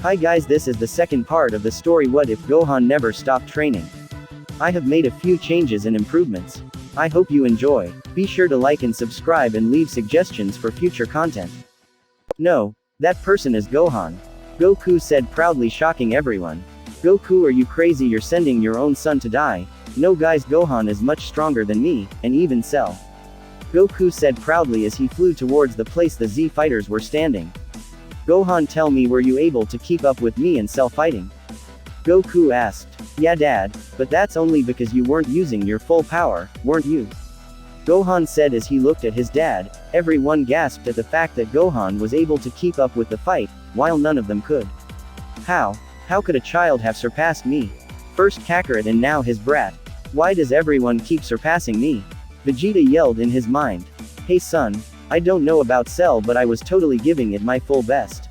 Hi guys, this is the second part of the story What If Gohan Never Stopped Training. I have made a few changes and improvements. I hope you enjoy. Be sure to like and subscribe and leave suggestions for future content. No, that person is Gohan. Goku said proudly, shocking everyone. Goku, are you crazy? You're sending your own son to die. No guys, Gohan is much stronger than me, and even Cell. Goku said proudly as he flew towards the place the Z fighters were standing. Gohan, tell me, were you able to keep up with me and Cell fighting? Goku asked. Yeah dad, but that's only because you weren't using your full power, weren't you? Gohan said as he looked at his dad. Everyone gasped at the fact that Gohan was able to keep up with the fight, while none of them could. How could a child have surpassed me? First Kakarot and now his brat. Why does everyone keep surpassing me? Vegeta yelled in his mind. Hey son, I don't know about Cell, but I was totally giving it my full best.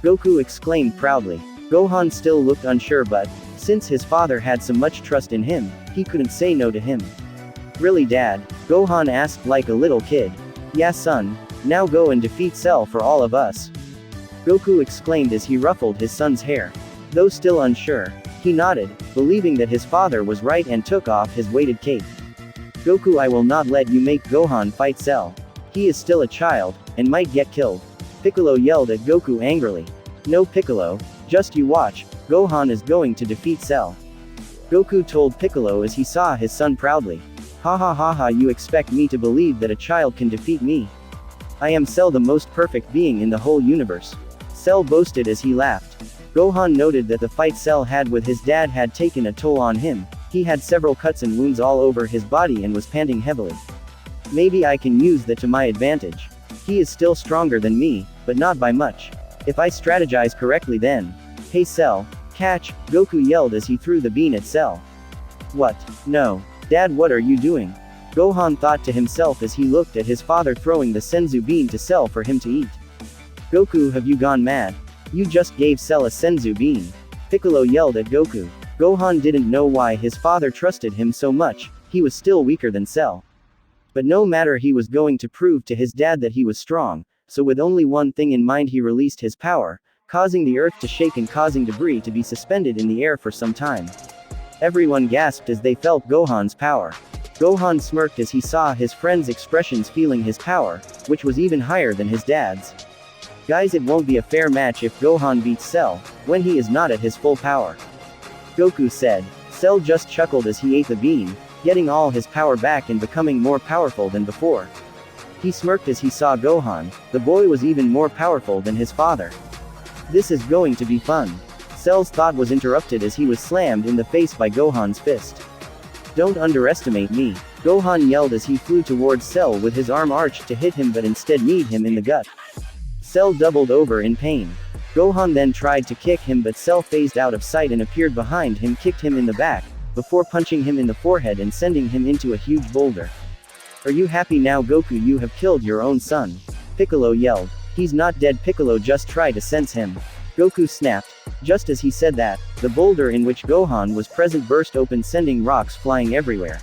Goku exclaimed proudly. Gohan still looked unsure, but since his father had so much trust in him, he couldn't say no to him. Really dad? Gohan asked like a little kid. Yeah son, now go and defeat Cell for all of us. Goku exclaimed as he ruffled his son's hair. Though still unsure, he nodded, believing that his father was right, and took off his weighted cape. Goku, I will not let you make Gohan fight Cell. He is still a child, and might get killed. Piccolo yelled at Goku angrily. No Piccolo, just you watch, Gohan is going to defeat Cell. Goku told Piccolo as he saw his son proudly. Ha ha ha ha, you expect me to believe that a child can defeat me? I am Cell, the most perfect being in the whole universe. Cell boasted as he laughed. Gohan noted that the fight Cell had with his dad had taken a toll on him. He had several cuts and wounds all over his body and was panting heavily. Maybe I can use that to my advantage. He is still stronger than me, but not by much. If I strategize correctly then. Hey Cell, catch, Goku yelled as he threw the bean at Cell. What? No. Dad, what are you doing? Gohan thought to himself as he looked at his father throwing the Senzu bean to Cell for him to eat. Goku, have you gone mad? You just gave Cell a Senzu bean. Piccolo yelled at Goku. Gohan didn't know why his father trusted him so much. He was still weaker than Cell. But no matter, he was going to prove to his dad that he was strong, so with only one thing in mind he released his power, causing the earth to shake and causing debris to be suspended in the air for some time. Everyone gasped as they felt Gohan's power. Gohan smirked as he saw his friends' expressions, feeling his power, which was even higher than his dad's. Guys, it won't be a fair match if Gohan beats Cell, when he is not at his full power. Goku said. Cell just chuckled as he ate the bean, getting all his power back and becoming more powerful than before. He smirked as he saw Gohan. The boy was even more powerful than his father. This is going to be fun. Cell's thought was interrupted as he was slammed in the face by Gohan's fist. Don't underestimate me, Gohan yelled as he flew towards Cell with his arm arched to hit him, but instead kneed him in the gut. Cell doubled over in pain. Gohan then tried to kick him, but Cell phased out of sight and appeared behind him, kicked him in the back, before punching him in the forehead and sending him into a huge boulder. Are you happy now, Goku? You have killed your own son. Piccolo yelled. He's not dead, Piccolo, just try to sense him. Goku snapped. Just as he said that, the boulder in which Gohan was present burst open, sending rocks flying everywhere.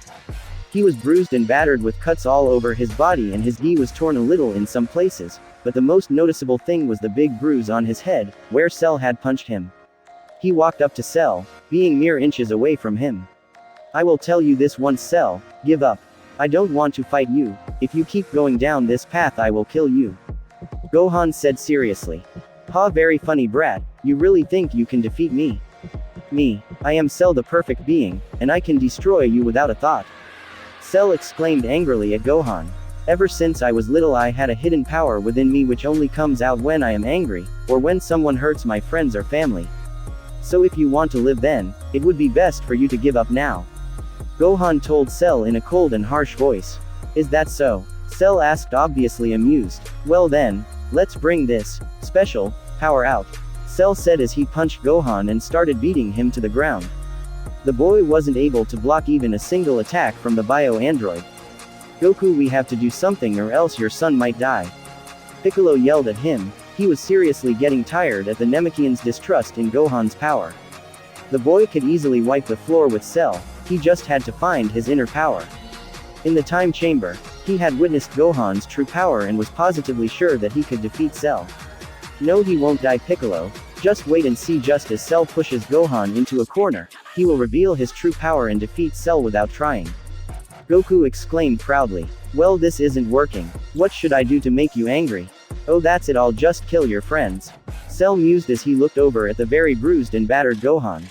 He was bruised and battered with cuts all over his body, and his gi was torn a little in some places, but the most noticeable thing was the big bruise on his head, where Cell had punched him. He walked up to Cell, being mere inches away from him. I will tell you this once, Cell, give up. I don't want to fight you. If you keep going down this path, I will kill you. Gohan said seriously. Ha, very funny brat, you really think you can defeat me? Me, I am Cell, the perfect being, and I can destroy you without a thought. Cell exclaimed angrily at Gohan. Ever since I was little, I had a hidden power within me which only comes out when I am angry, or when someone hurts my friends or family. So if you want to live, then it would be best for you to give up now. Gohan told Cell in a cold and harsh voice. Is that so? Cell asked, obviously amused. Well then, let's bring this special power out, Cell said as he punched Gohan and started beating him to the ground. The boy wasn't able to block even a single attack from the bio-android. Goku, we have to do something or else your son might die. Piccolo yelled at him. He was seriously getting tired at the Namekian's distrust in Gohan's power. The boy could easily wipe the floor with Cell, he just had to find his inner power. In the time chamber, he had witnessed Gohan's true power and was positively sure that he could defeat Cell. No, he won't die, Piccolo, Just wait and see. Just as Cell pushes Gohan into a corner, he will reveal his true power and defeat Cell without trying. Goku exclaimed proudly. Well, this isn't working. What should I do to make you angry? Oh, that's it, I'll just kill your friends. Cell mused as he looked over at the very bruised and battered Gohan.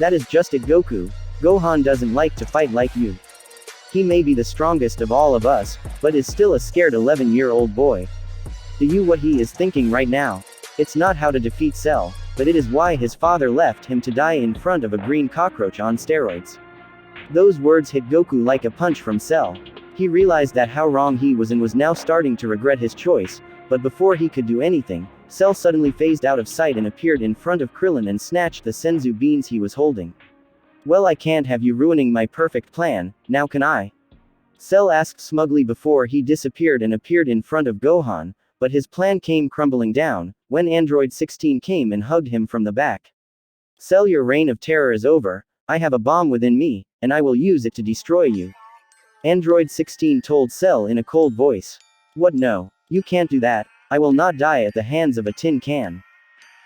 That is just it, Goku. Gohan doesn't like to fight like you. He may be the strongest of all of us, but is still a scared 11-year-old boy. Do you what he is thinking right now? It's not how to defeat Cell, but it is why his father left him to die in front of a green cockroach on steroids. Those words hit Goku like a punch from Cell. He realized that how wrong he was and was now starting to regret his choice, but before he could do anything, Cell suddenly phased out of sight and appeared in front of Krillin and snatched the senzu beans he was holding. Well, I can't have you ruining my perfect plan, now can I? Cell asked smugly before he disappeared and appeared in front of Gohan, but his plan came crumbling down, when Android 16 came and hugged him from the back. Cell, your reign of terror is over. I have a bomb within me, and I will use it to destroy you. Android 16 told Cell in a cold voice. What? No. You can't do that. I will not die at the hands of a tin can.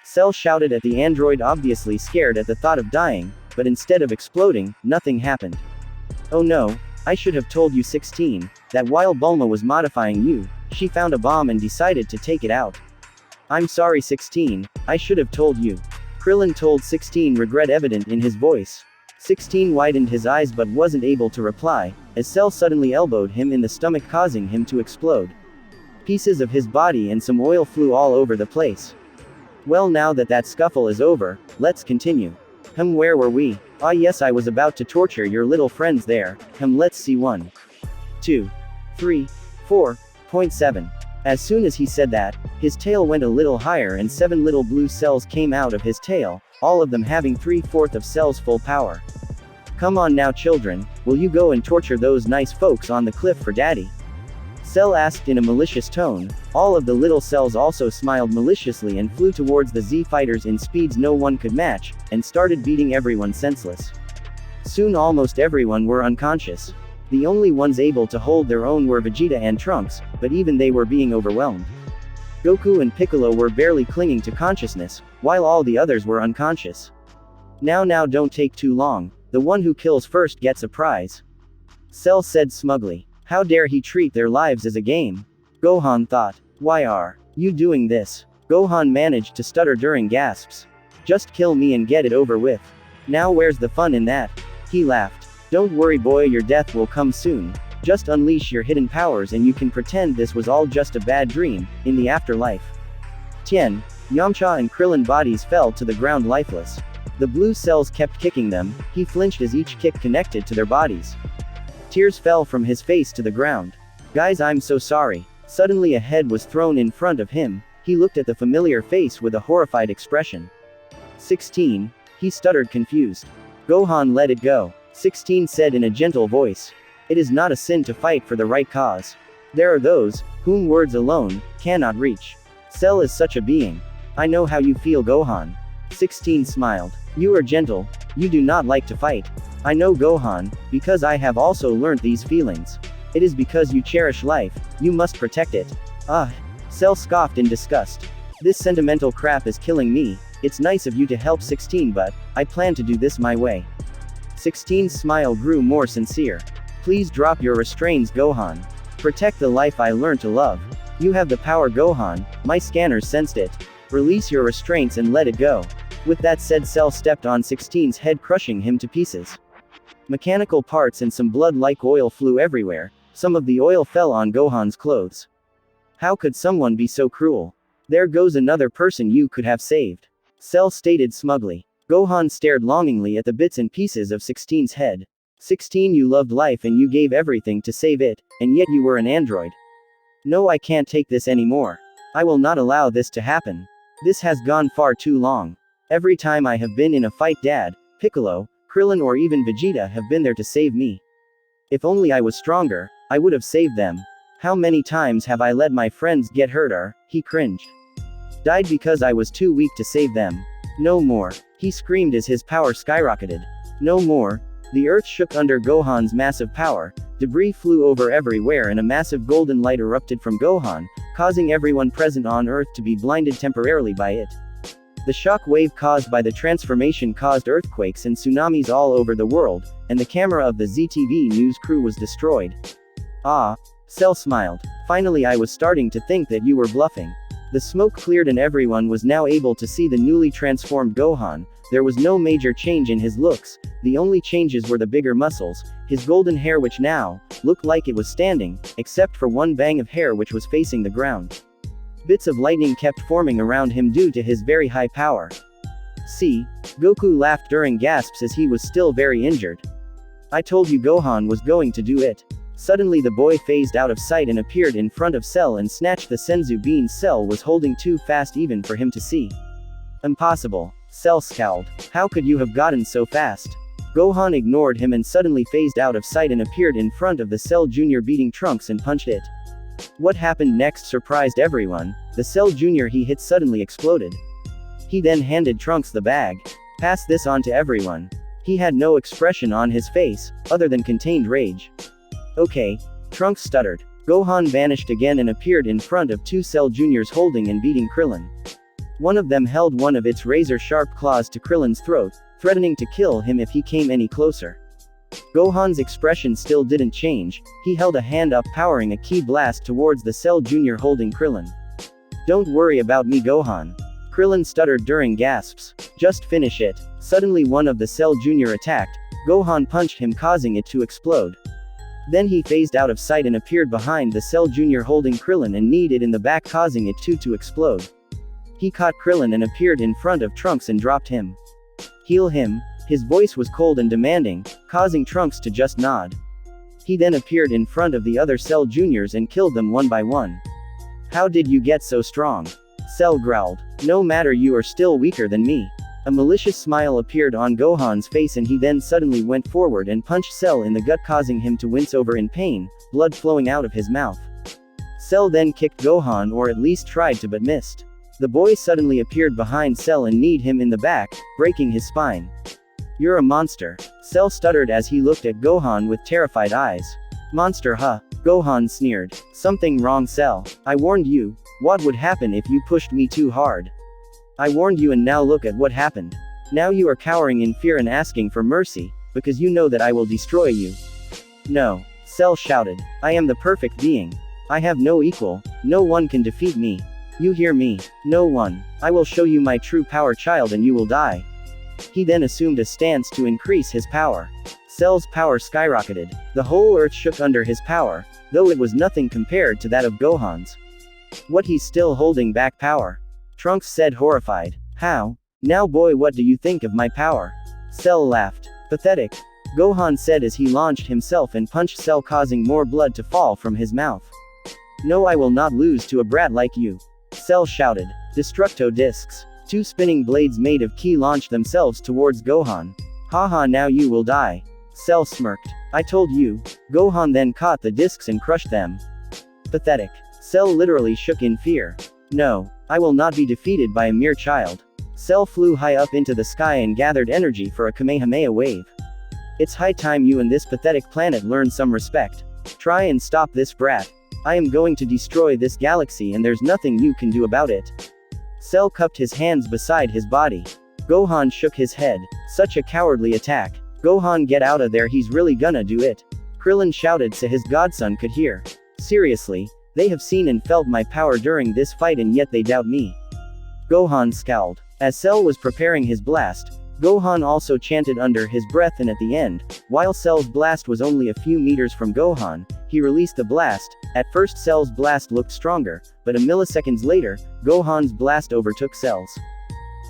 Cell shouted at the android, obviously scared at the thought of dying, but instead of exploding, nothing happened. Oh no, I should have told you 16, that while Bulma was modifying you, she found a bomb and decided to take it out. I'm sorry 16, I should have told you. Krillin told 16, regret evident in his voice. 16 widened his eyes but wasn't able to reply, as Cell suddenly elbowed him in the stomach, causing him to explode. Pieces of his body and some oil flew all over the place. Well, now that scuffle is over, let's continue. Where were we? Ah yes, I was about to torture your little friends there. Let's see 1, 2, 3, 4.7. As soon as he said that, his tail went a little higher and 7 little blue cells came out of his tail, all of them having 3/4 of Cell's full power. Come on now children, will you go and torture those nice folks on the cliff for daddy? Cell asked in a malicious tone. All of the little cells also smiled maliciously and flew towards the Z fighters in speeds no one could match, and started beating everyone senseless. Soon almost everyone were unconscious. The only ones able to hold their own were Vegeta and Trunks, but even they were being overwhelmed. Goku and Piccolo were barely clinging to consciousness, while all the others were unconscious. Now don't take too long, the one who kills first gets a prize. Cell said smugly. How dare he treat their lives as a game? Gohan thought. Why are you doing this? Gohan managed to stutter during gasps. Just kill me and get it over with. Now where's the fun in that? He laughed. Don't worry boy, your death will come soon. Just unleash your hidden powers and you can pretend this was all just a bad dream, in the afterlife. Tien, Yamcha and Krillin bodies fell to the ground lifeless. The blue cells kept kicking them, he flinched as each kick connected to their bodies. Tears fell from his face to the ground. Guys, I'm so sorry. Suddenly a head was thrown in front of him, he looked at the familiar face with a horrified expression. 16, he stuttered confused. Gohan, let it go. 16 said in a gentle voice. It is not a sin to fight for the right cause. There are those, whom words alone, cannot reach. Cell is such a being. I know how you feel Gohan. 16 smiled. You are gentle, you do not like to fight. I know Gohan, because I have also learnt these feelings. It is because you cherish life, you must protect it. Cell scoffed in disgust. This sentimental crap is killing me. It's nice of you to help 16 but, I plan to do this my way. 16's smile grew more sincere. Please drop your restraints Gohan. Protect the life I learned to love. You have the power Gohan, my scanners sensed it. Release your restraints and let it go. With that said, Cell stepped on 16's head, crushing him to pieces. Mechanical parts and some blood-like oil flew everywhere. Some of the oil fell on Gohan's clothes. How could someone be so cruel? There goes another person you could have saved. Cell stated smugly. Gohan stared longingly at the bits and pieces of 16's head. 16, you loved life and you gave everything to save it, and yet you were an android. No, I can't take this anymore. I will not allow this to happen. This has gone far too long. Every time I have been in a fight, Dad, Piccolo, Krillin or even Vegeta have been there to save me. If only I was stronger, I would have saved them. How many times have I let my friends get hurt he cringed. Died because I was too weak to save them. No more. He screamed as his power skyrocketed. No more. The earth shook under Gohan's massive power, debris flew over everywhere and a massive golden light erupted from Gohan, causing everyone present on Earth to be blinded temporarily by it. The shock wave caused by the transformation caused earthquakes and tsunamis all over the world, and the camera of the ZTV news crew was destroyed. Ah. Cell smiled. Finally, I was starting to think that you were bluffing. The smoke cleared and everyone was now able to see the newly transformed Gohan. There was no major change in his looks, the only changes were the bigger muscles, his golden hair which now looked like it was standing, except for one bang of hair which was facing the ground. Bits of lightning kept forming around him due to his very high power. See? Goku laughed during gasps as he was still very injured. I told you Gohan was going to do it. Suddenly the boy phased out of sight and appeared in front of Cell and snatched the Senzu bean Cell was holding too fast even for him to see. Impossible. Cell scowled. How could you have gotten so fast? Gohan ignored him and suddenly phased out of sight and appeared in front of the Cell Jr. beating Trunks and punched it. What happened next surprised everyone. The Cell Jr. he hit suddenly exploded. He then handed Trunks the bag. Pass this on to everyone. He had no expression on his face, other than contained rage. Okay. Trunks stuttered. Gohan vanished again and appeared in front of two Cell Juniors holding and beating Krillin. One of them held one of its razor-sharp claws to Krillin's throat, threatening to kill him if he came any closer. Gohan's expression still didn't change, he held a hand up powering a ki blast towards the Cell Jr. holding Krillin. Don't worry about me Gohan. Krillin stuttered during gasps. Just finish it. Suddenly one of the Cell Jr. attacked, Gohan punched him causing it to explode. Then he phased out of sight and appeared behind the Cell Jr. holding Krillin and kneed it in the back causing it to explode. He caught Krillin and appeared in front of Trunks and dropped him. Heal him. His voice was cold and demanding, causing Trunks to just nod. He then appeared in front of the other Cell Juniors and killed them one by one. How did you get so strong? Cell growled. No matter, you are still weaker than me. A malicious smile appeared on Gohan's face and he then suddenly went forward and punched Cell in the gut causing him to wince over in pain, blood flowing out of his mouth. Cell then kicked Gohan or at least tried to but missed. The boy suddenly appeared behind Cell and kneed him in the back, breaking his spine. You're a monster. Cell stuttered as he looked at Gohan with terrified eyes. Monster huh? Gohan sneered. Something wrong Cell. I warned you. What would happen if you pushed me too hard? I warned you and now look at what happened. Now you are cowering in fear and asking for mercy, because you know that I will destroy you. No. Cell shouted. I am the perfect being. I have no equal, no one can defeat me. You hear me? No one. I will show you my true power child and you will die. He then assumed a stance to increase his power. Cell's power skyrocketed. The whole earth shook under his power, though it was nothing compared to that of Gohan's. What, he's still holding back power? Trunks said horrified. How? Now boy, what do you think of my power? Cell laughed. Pathetic. Gohan said as he launched himself and punched Cell causing more blood to fall from his mouth. No, I will not lose to a brat like you. Cell shouted. Destructo discs. Two spinning blades made of ki launched themselves towards Gohan. Haha, now you will die. Cell smirked. I told you. Gohan then caught the discs and crushed them. Pathetic. Cell literally shook in fear. No. I will not be defeated by a mere child. Cell flew high up into the sky and gathered energy for a Kamehameha wave. It's high time you and this pathetic planet learn some respect. Try and stop this brat. I am going to destroy this galaxy and there's nothing you can do about it. Cell cupped his hands beside his body. Gohan shook his head. Such a cowardly attack. Gohan, get out of there, he's really gonna do it. Krillin shouted so his godson could hear. Seriously? They have seen and felt my power during this fight and yet they doubt me. Gohan scowled. As Cell was preparing his blast, Gohan also chanted under his breath and at the end, while Cell's blast was only a few meters from Gohan, he released the blast. At first Cell's blast looked stronger, but a milliseconds later, Gohan's blast overtook Cell's.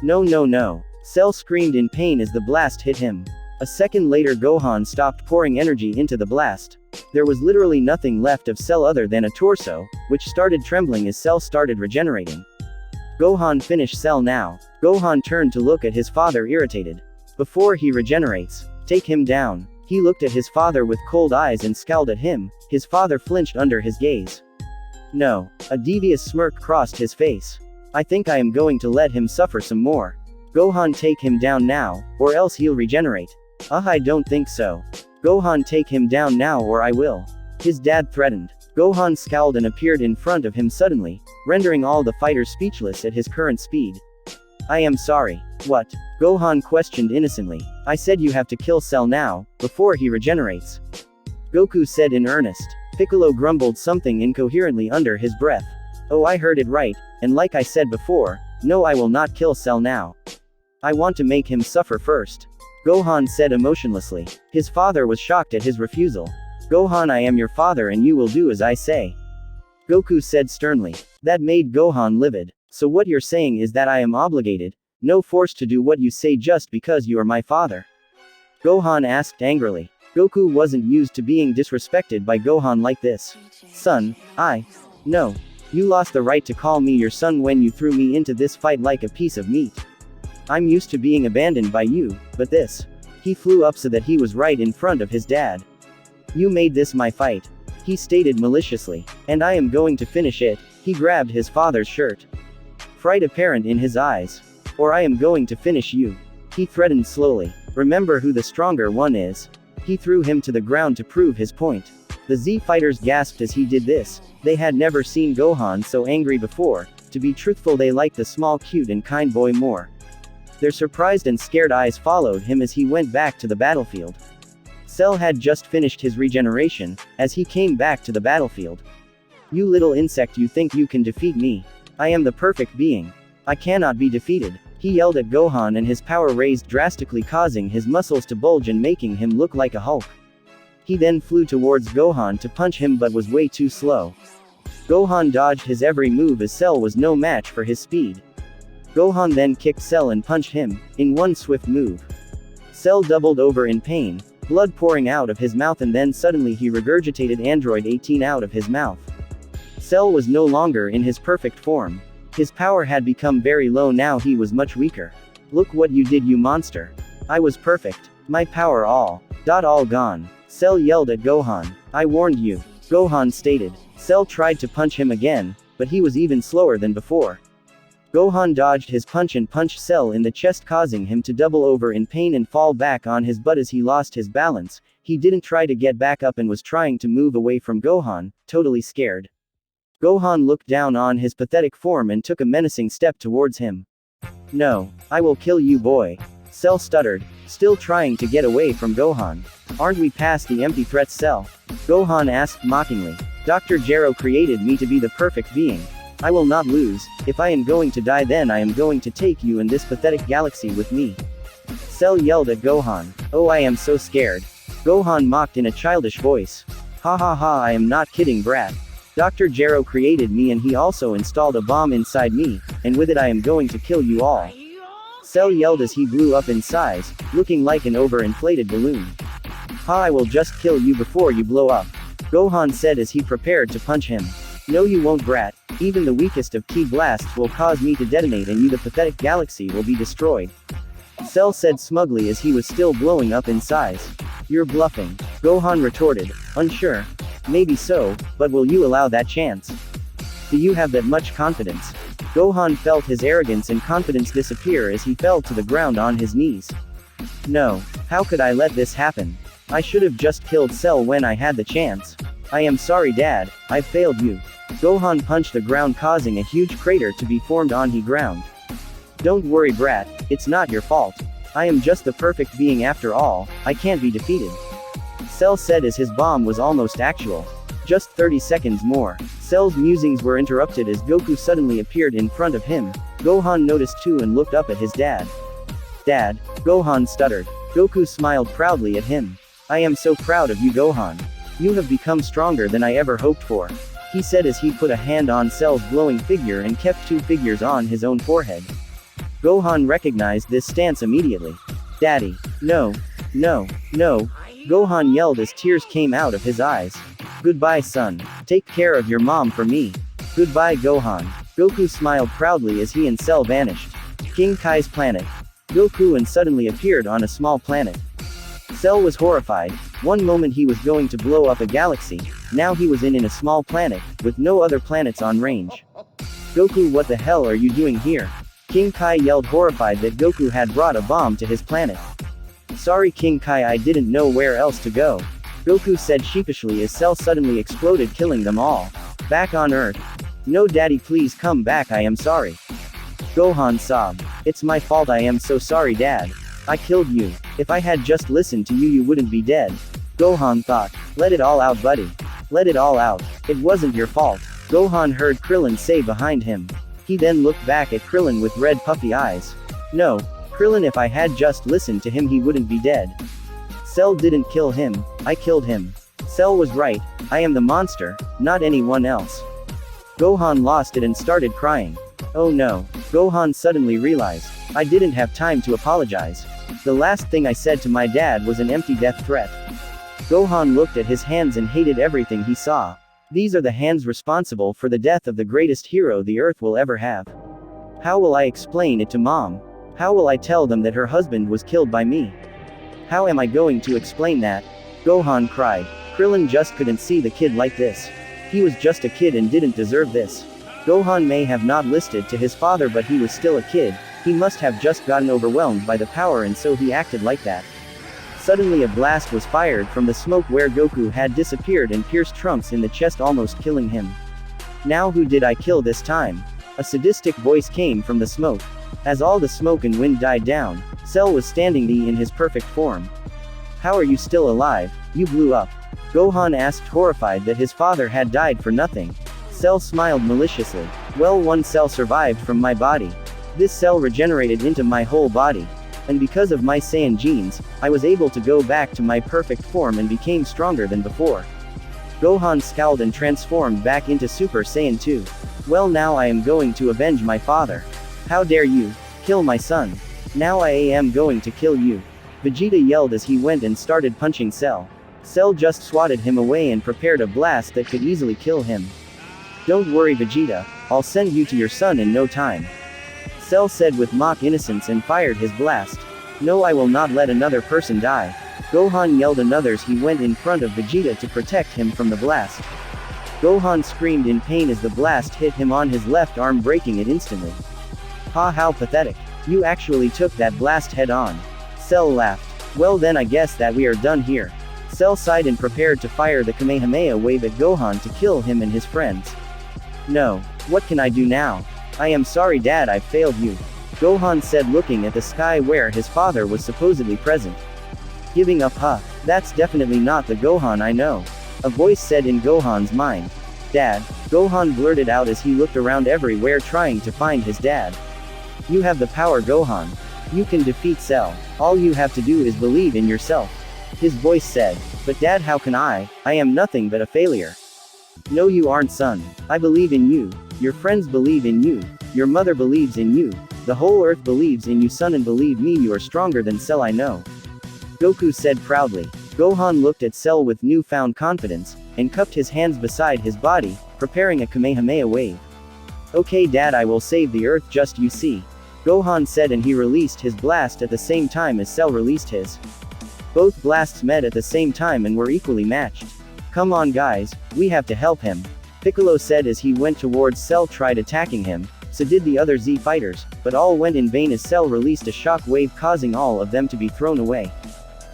No no no. Cell screamed in pain as the blast hit him. A second later Gohan stopped pouring energy into the blast. There was literally nothing left of Cell other than a torso, which started trembling as Cell started regenerating. Gohan, finish Cell now. Gohan turned to look at his father irritated. Before he regenerates, take him down. He looked at his father with cold eyes and scowled at him. His father flinched under his gaze. No. A devious smirk crossed his face. I think I am going to let him suffer some more. Gohan, take him down now, or else he'll regenerate. I don't think so. Gohan, take him down now or I will. His dad threatened. Gohan scowled and appeared in front of him suddenly, rendering all the fighters speechless at his current speed. I am sorry. What? Gohan questioned innocently. I said you have to kill Cell now, before he regenerates. Goku said in earnest. Piccolo grumbled something incoherently under his breath. Oh, I heard it right, and like I said before, no, I will not kill Cell now. I want to make him suffer first. Gohan said emotionlessly. His father was shocked at his refusal. Gohan, I am your father and you will do as I say. Goku said sternly. That made Gohan livid. So what you're saying is that I am obligated, no forced to do what you say just because you are my father? Gohan asked angrily. Goku wasn't used to being disrespected by Gohan like this. Son, no. You lost the right to call me your son when you threw me into this fight like a piece of meat. I'm used to being abandoned by you, but this. He flew up so that he was right in front of his dad. You made this my fight. He stated maliciously. And I am going to finish it. He grabbed his father's shirt. Fright apparent in his eyes. Or I am going to finish you. He threatened slowly. Remember who the stronger one is. He threw him to the ground to prove his point. The Z fighters gasped as he did this. They had never seen Gohan so angry before. To be truthful, they liked the small, cute and kind boy more. Their surprised and scared eyes followed him as he went back to the battlefield. Cell had just finished his regeneration, as he came back to the battlefield. You little insect, you think you can defeat me? I am the perfect being. I cannot be defeated. He yelled at Gohan and his power raised drastically, causing his muscles to bulge and making him look like a Hulk. He then flew towards Gohan to punch him but was way too slow. Gohan dodged his every move as Cell was no match for his speed. Gohan then kicked Cell and punched him, in one swift move. Cell doubled over in pain, blood pouring out of his mouth, and then suddenly he regurgitated Android 18 out of his mouth. Cell was no longer in his perfect form. His power had become very low, now he was much weaker. Look what you did, you monster. I was perfect. My power all gone. Cell yelled at Gohan. I warned you. Gohan stated. Cell tried to punch him again, but he was even slower than before. Gohan dodged his punch and punched Cell in the chest, causing him to double over in pain and fall back on his butt as he lost his balance. He didn't try to get back up and was trying to move away from Gohan, totally scared. Gohan looked down on his pathetic form and took a menacing step towards him. No, I will kill you, boy. Cell stuttered, still trying to get away from Gohan. Aren't we past the empty threats, Cell? Gohan asked mockingly. Dr. Gero created me to be the perfect being. I will not lose. If I am going to die, then I am going to take you and this pathetic galaxy with me. Cell yelled at Gohan. Oh, I am so scared. Gohan mocked in a childish voice. Ha ha ha, I am not kidding, brat. Dr. Gero created me and he also installed a bomb inside me, and with it I am going to kill you all. Cell yelled as he blew up in size, looking like an overinflated balloon. Ha, I will just kill you before you blow up. Gohan said as he prepared to punch him. No, you won't, brat. Even the weakest of ki blasts will cause me to detonate and you, the pathetic galaxy, will be destroyed. Cell said smugly as he was still blowing up in size. You're bluffing. Gohan retorted, unsure. Maybe so, but will you allow that chance? Do you have that much confidence? Gohan felt his arrogance and confidence disappear as he fell to the ground on his knees. No. How could I let this happen? I should have just killed Cell when I had the chance. I am sorry, Dad, I failed you. Gohan punched the ground, causing a huge crater to be formed on the ground. Don't worry, brat, it's not your fault. I am just the perfect being after all, I can't be defeated. Cell said as his bomb was almost actual. Just 30 seconds more. Cell's musings were interrupted as Goku suddenly appeared in front of him. Gohan noticed too and looked up at his dad. Dad? Gohan stuttered. Goku smiled proudly at him. I am so proud of you, Gohan. You have become stronger than I ever hoped for. He said as he put a hand on Cell's glowing figure and kept two figures on his own forehead. Gohan recognized this stance immediately. Daddy. No. No. No. Gohan yelled as tears came out of his eyes. Goodbye, son. Take care of your mom for me. Goodbye, Gohan. Goku smiled proudly as he and Cell vanished. King Kai's planet. Goku and suddenly appeared on a small planet. Cell was horrified. One moment he was going to blow up a galaxy, now he was in a small planet, with no other planets on range. Goku, what the hell are you doing here? King Kai yelled, horrified that Goku had brought a bomb to his planet. Sorry, King Kai, I didn't know where else to go. Goku said sheepishly as Cell suddenly exploded, killing them all. Back on Earth. No, Daddy, please come back, I am sorry. Gohan sobbed. It's my fault, I am so sorry Dad. I killed you. If I had just listened to you, you wouldn't be dead. Gohan thought. Let it all out, buddy. Let it all out. It wasn't your fault. Gohan heard Krillin say behind him. He then looked back at Krillin with red puffy eyes. No, Krillin, if I had just listened to him, he wouldn't be dead. Cell didn't kill him, I killed him. Cell was right, I am the monster, not anyone else. Gohan lost it and started crying. Oh no, Gohan suddenly realized. I didn't have time to apologize. The last thing I said to my dad was an empty death threat. Gohan looked at his hands and hated everything he saw. These are the hands responsible for the death of the greatest hero the earth will ever have. How will I explain it to Mom? How will I tell them that her husband was killed by me? How am I going to explain that? Gohan cried. Krillin just couldn't see the kid like this. He was just a kid and didn't deserve this. Gohan may have not listened to his father, but he was still a kid. He must have just gotten overwhelmed by the power, and so he acted like that. Suddenly a blast was fired from the smoke where Goku had disappeared and pierced Trunks in the chest, almost killing him. Now who did I kill this time? A sadistic voice came from the smoke. As all the smoke and wind died down, Cell was standing in his perfect form. How are you still alive? You blew up. Gohan asked, horrified that his father had died for nothing. Cell smiled maliciously. Well, one cell survived from my body. This cell regenerated into my whole body. And because of my Saiyan genes, I was able to go back to my perfect form and became stronger than before. Gohan scowled and transformed back into Super Saiyan 2. Well, now I am going to avenge my father. How dare you kill my son? Now I am going to kill you. Vegeta yelled as he went and started punching Cell. Cell just swatted him away and prepared a blast that could easily kill him. Don't worry Vegeta, I'll send you to your son in no time. Cell said with mock innocence and fired his blast. No, I will not let another person die. Gohan yelled, and others he went in front of Vegeta to protect him from the blast. Gohan screamed in pain as the blast hit him on his left arm, breaking it instantly. Ha, how pathetic. You actually took that blast head on. Cell laughed. Well then I guess that we are done here. Cell sighed and prepared to fire the Kamehameha wave at Gohan to kill him and his friends. No. What can I do now? I am sorry Dad, I failed you. Gohan said, looking at the sky where his father was supposedly present. Giving up, huh? That's definitely not the Gohan I know. A voice said in Gohan's mind. Dad, Gohan blurted out as he looked around everywhere trying to find his dad. You have the power Gohan. You can defeat Cell. All you have to do is believe in yourself. His voice said. But Dad, how can I? I am nothing but a failure. No, you aren't, son. I believe in you. Your friends believe in you. Your mother believes in you. The whole earth believes in you, son, and believe me, you are stronger than Cell, I know. Goku said proudly. Gohan looked at Cell with newfound confidence, and cupped his hands beside his body, preparing a Kamehameha wave. Okay Dad, I will save the earth, just you see. Gohan said, and he released his blast at the same time as Cell released his. Both blasts met at the same time and were equally matched. Come on guys, we have to help him. Piccolo said as he went towards Cell, tried attacking him, so did the other Z fighters, but all went in vain as Cell released a shock wave, causing all of them to be thrown away.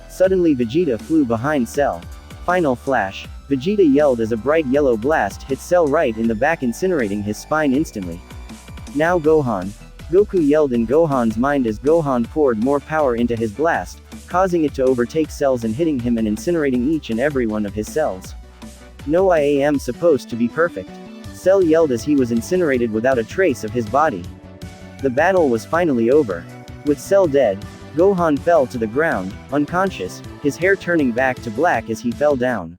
Suddenly Vegeta flew behind Cell. Final flash. Vegeta yelled as a bright yellow blast hit Cell right in the back, incinerating his spine instantly. Now Gohan. Goku yelled in Gohan's mind as Gohan poured more power into his blast, causing it to overtake Cell's and hitting him and incinerating each and every one of his cells. No, I am supposed to be perfect. Cell yelled as he was incinerated without a trace of his body. The battle was finally over. With Cell dead, Gohan fell to the ground, unconscious, his hair turning back to black as he fell down.